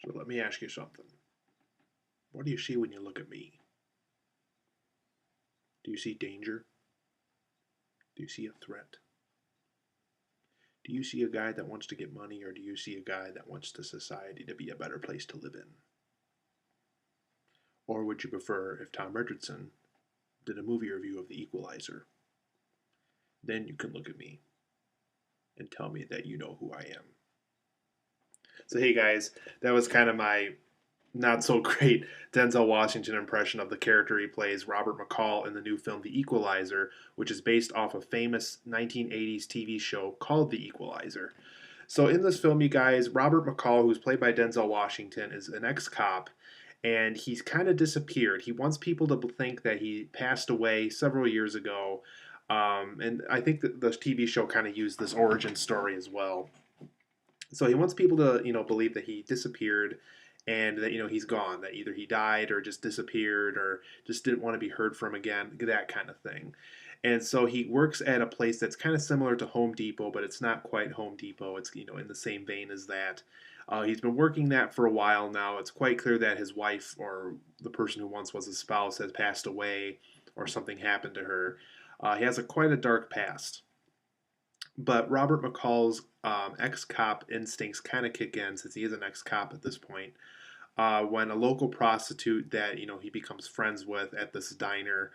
So let me ask you something. What do you see when you look at me? Do you see danger? Do you see a threat? Do you see a guy that wants to get money, or do you see a guy that wants the society to be a better place to live in? Or would you prefer if Tom Richardson did a movie review of The Equalizer? Then you can look at me and tell me that you know who I am. So, hey guys, that was kind of my not so great Denzel Washington impression of the character he plays, Robert McCall, in the new film The Equalizer, which is based off a famous 1980s TV show called The Equalizer. So, in this film, you guys, Robert McCall, who's played by Denzel Washington, is an ex cop and he's kind of disappeared. He wants people to think that he passed away several years ago. And I think that the TV show kind of used this origin story as well. So he wants people to, believe that he disappeared and that, he's gone, that either he died or just disappeared or just didn't want to be heard from again, that kind of thing. And so he works at a place that's kind of similar to Home Depot, but it's not quite Home Depot. It's, in the same vein as that. He's been working that for a while now. It's quite clear that his wife, or the person who once was his spouse, has passed away or something happened to her. He has quite a dark past. But Robert McCall's ex-cop instincts kind of kick in, since he is an ex-cop at this point. When a local prostitute that he becomes friends with at this diner,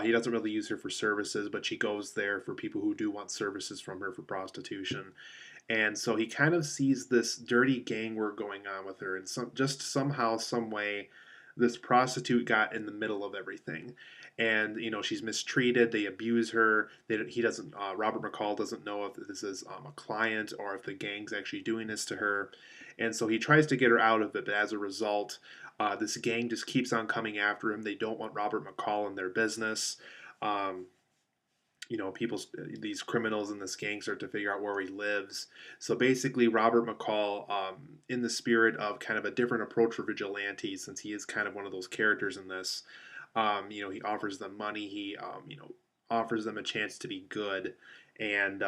he doesn't really use her for services, but she goes there for people who do want services from her for prostitution. And so he kind of sees this dirty gang work going on with her, and just somehow, some way, this prostitute got in the middle of everything, and she's mistreated. They abuse her. He doesn't. Robert McCall doesn't know if this is a client or if the gang's actually doing this to her, and so he tries to get her out of it. But as a result, this gang just keeps on coming after him. They don't want Robert McCall in their business. Um, people, these criminals in this gang start to figure out where he lives. So basically, Robert McCall, in the spirit of kind of a different approach for vigilantes, since he is kind of one of those characters in this, he offers them money. He, offers them a chance to be good, and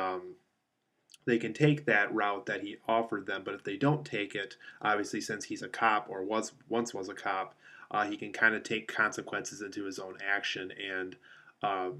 they can take that route that he offered them. But if they don't take it, obviously, since he's a cop or once was a cop, he can kind of take consequences into his own action and uh,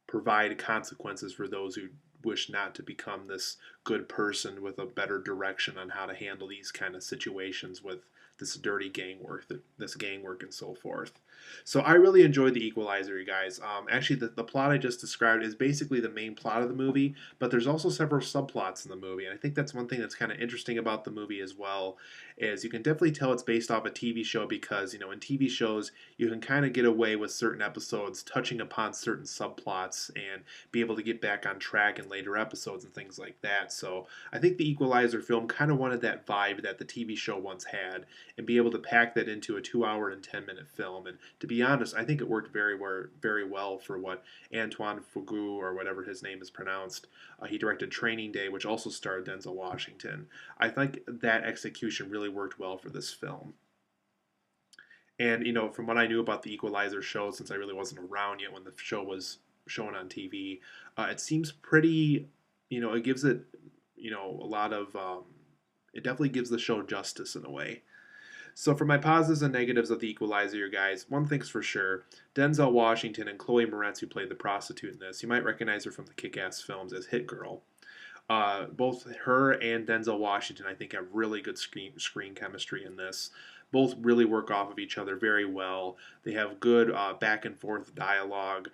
provide consequences for those who wish not to become this good person with a better direction on how to handle these kind of situations with this dirty gang work, this gang work, and so forth. So I really enjoyed The Equalizer, you guys. Actually, the plot I just described is basically the main plot of the movie, but there's also several subplots in the movie, and I think that's one thing that's kind of interesting about the movie as well. Is you can definitely tell it's based off a TV show because in TV shows you can kind of get away with certain episodes touching upon certain subplots and be able to get back on track in later episodes and things like that. So I think the Equalizer film kind of wanted that vibe that the TV show once had and be able to pack that into a 2 hour and 10 minute film. And to be honest, I think it worked very well for what Antoine Fuqua, or whatever his name is pronounced. He directed Training Day, which also starred Denzel Washington. I think that execution really worked well for this film. And from what I knew about the Equalizer show, since I really wasn't around yet when the show was shown on TV, it seems pretty. It gives it, a lot of. It definitely gives the show justice in a way. So for my positives and negatives of the Equalizer, you guys, one thing's for sure: Denzel Washington and Chloe Moretz, who played the prostitute in this, you might recognize her from the Kick-Ass films as Hit Girl. Both her and Denzel Washington, I think, have really good screen chemistry in this. Both really work off of each other very well. They have good back and forth dialogue.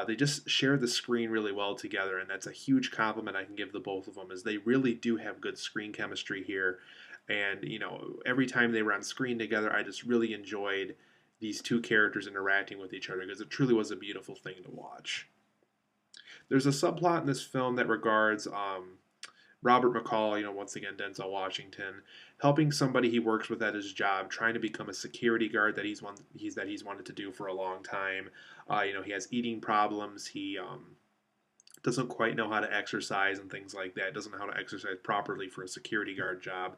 They just share the screen really well together, and that's a huge compliment I can give the both of them. Is they really do have good screen chemistry here, and every time they were on screen together, I just really enjoyed these two characters interacting with each other because it truly was a beautiful thing to watch. There's a subplot in this film that regards Robert McCall, once again Denzel Washington, helping somebody he works with at his job, trying to become a security guard that he's wanted to do for a long time. He has eating problems. He doesn't quite know how to exercise and things like that. Doesn't know how to exercise properly for a security guard job.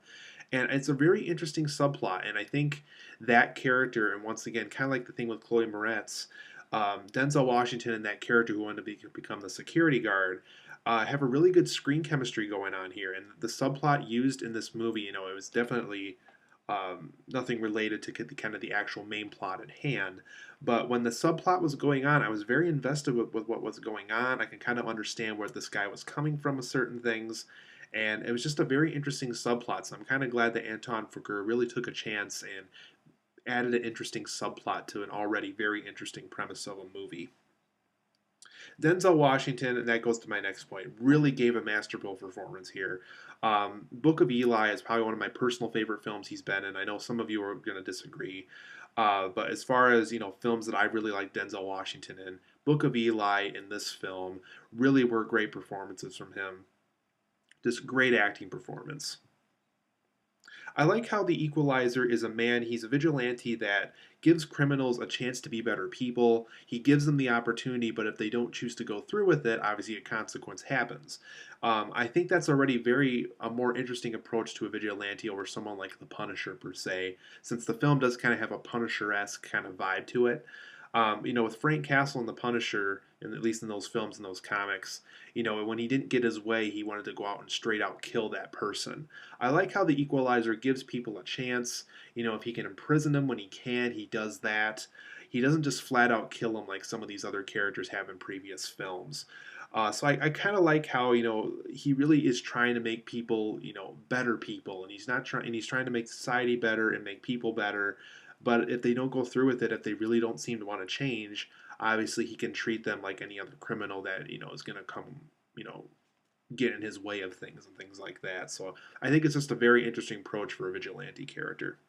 And it's a very interesting subplot. And I think that character, and once again, kind of like the thing with Chloe Moretz, Denzel Washington and that character who wanted to become the security guard have a really good screen chemistry going on here. And the subplot used in this movie, it was definitely Nothing related to kind of the actual main plot at hand. But when the subplot was going on, I was very invested with what was going on. I can kind of understand where this guy was coming from with certain things. And it was just a very interesting subplot. So I'm kind of glad that Anton Fuqua really took a chance and added an interesting subplot to an already very interesting premise of a movie. Denzel Washington, and that goes to my next point, really gave a masterful performance here. Book of Eli is probably one of my personal favorite films he's been in. I know some of you are going to disagree, but as far as films that I really like Denzel Washington in, Book of Eli and this film really were great performances from him. Just great acting performance. I like how the Equalizer is a man, he's a vigilante that gives criminals a chance to be better people. He gives them the opportunity, but if they don't choose to go through with it, obviously a consequence happens. I think that's already a more interesting approach to a vigilante over someone like the Punisher, per se, since the film does kind of have a Punisher esque kind of vibe to it. With Frank Castle and the Punisher, and at least in those films and those comics, when he didn't get his way, he wanted to go out and straight out kill that person. I like how the Equalizer gives people a chance. If he can imprison them when he can, he does that. He doesn't just flat out kill them like some of these other characters have in previous films. So I kind of like how he really is trying to make people better people, and he's trying to make society better and make people better. But if they don't go through with it, if they really don't seem to want to change, obviously he can treat them like any other criminal that is going to come you know get in his way of things and things like that. So I think it's just a very interesting approach for a vigilante character.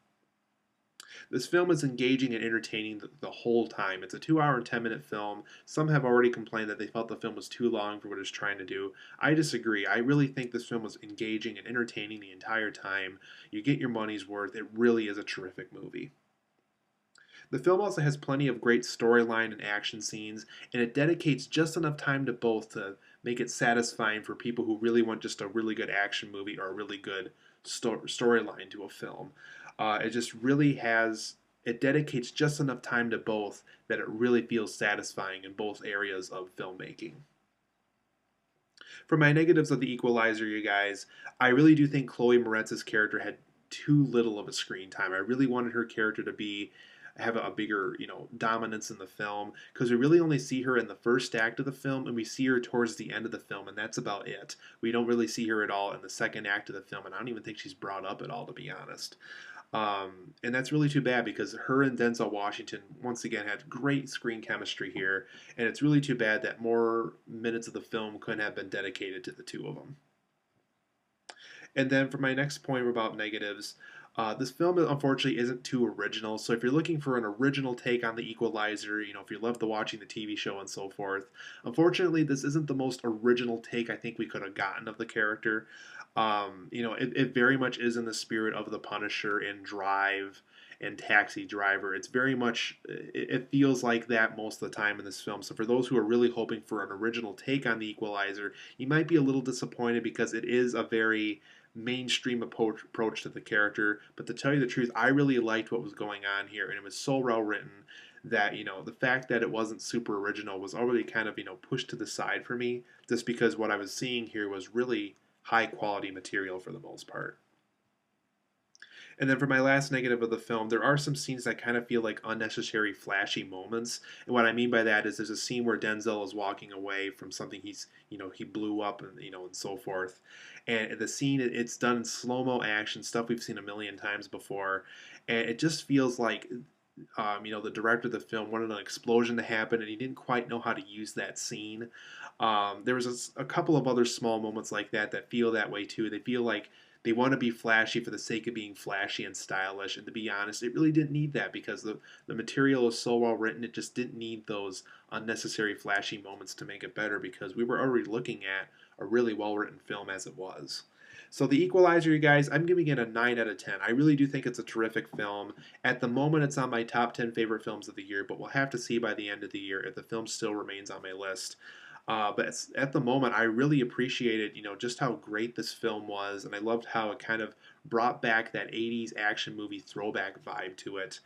This film is engaging and entertaining the whole time. It's a 2 hour and 10-minute film. Some have already complained that they felt the film was too long for what it's trying to do. I disagree. I really think this film was engaging and entertaining the entire time. You get your money's worth. It really is a terrific movie. The film also has plenty of great storyline and action scenes, and it dedicates just enough time to both to make it satisfying for people who really want just a really good action movie or a really good storyline to a film. It just really it dedicates just enough time to both that it really feels satisfying in both areas of filmmaking. For my negatives of The Equalizer, you guys, I really do think Chloe Moretz's character had too little of a screen time. I really wanted her character to have a bigger, dominance in the film, because we really only see her in the first act of the film, and we see her towards the end of the film, and that's about it. We don't really see her at all in the second act of the film, and I don't even think she's brought up at all, to be honest. And that's really too bad, because her and Denzel Washington once again had great screen chemistry here, and it's really too bad that more minutes of the film couldn't have been dedicated to the two of them. And then for my next point about negatives, this film unfortunately isn't too original. So if you're looking for an original take on the Equalizer, if you love watching the TV show and so forth, unfortunately this isn't the most original take I think we could have gotten of the character. It very much is in the spirit of the Punisher in Drive and Taxi Driver. It's very much, it feels like that most of the time in this film. So for those who are really hoping for an original take on the Equalizer, you might be a little disappointed, because it is a very mainstream approach to the character. But to tell you the truth, I really liked what was going on here, and it was so well written that the fact that it wasn't super original was already kind of pushed to the side for me, just because what I was seeing here was really high quality material for the most part. And then for my last negative of the film, there are some scenes that kind of feel like unnecessary flashy moments. And what I mean by that is there's a scene where Denzel is walking away from something he blew up, and so forth. And the scene, it's done in slow-mo action, stuff we've seen a million times before. And it just feels like the director of the film wanted an explosion to happen, and he didn't quite know how to use that scene. There was a couple of other small moments like that feel that way too. They feel like they want to be flashy for the sake of being flashy and stylish. And to be honest, it really didn't need that, because the material is so well written. It just didn't need those unnecessary flashy moments to make it better, because we were already looking at a really well written film as it was. So The Equalizer, you guys, I'm giving it a 9 out of 10. I really do think it's a terrific film. At the moment, it's on my top 10 favorite films of the year, but we'll have to see by the end of the year if the film still remains on my list. But at the moment, I really appreciated, just how great this film was, and I loved how it kind of brought back that 80s action movie throwback vibe to it.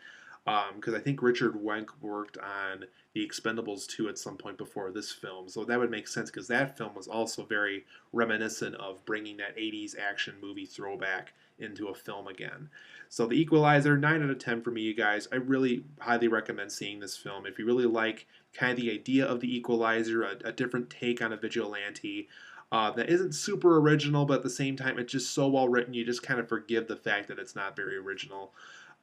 because I think Richard Wenk worked on The Expendables 2 at some point before this film. So that would make sense because that film was also very reminiscent of bringing that 80s action movie throwback into a film again. So The Equalizer, 9 out of 10 for me, you guys. I really highly recommend seeing this film. If you really like kind of the idea of The Equalizer, a different take on a vigilante, that isn't super original, but at the same time, it's just so well written, you just kind of forgive the fact that it's not very original.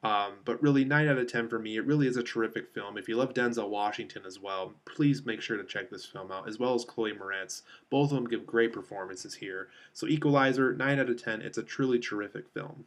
But really, 9 out of 10 for me. It really is a terrific film. If you love Denzel Washington as well, please make sure to check this film out, as well as Chloe Moretz. Both of them give great performances here. So, Equalizer, 9 out of 10. It's a truly terrific film.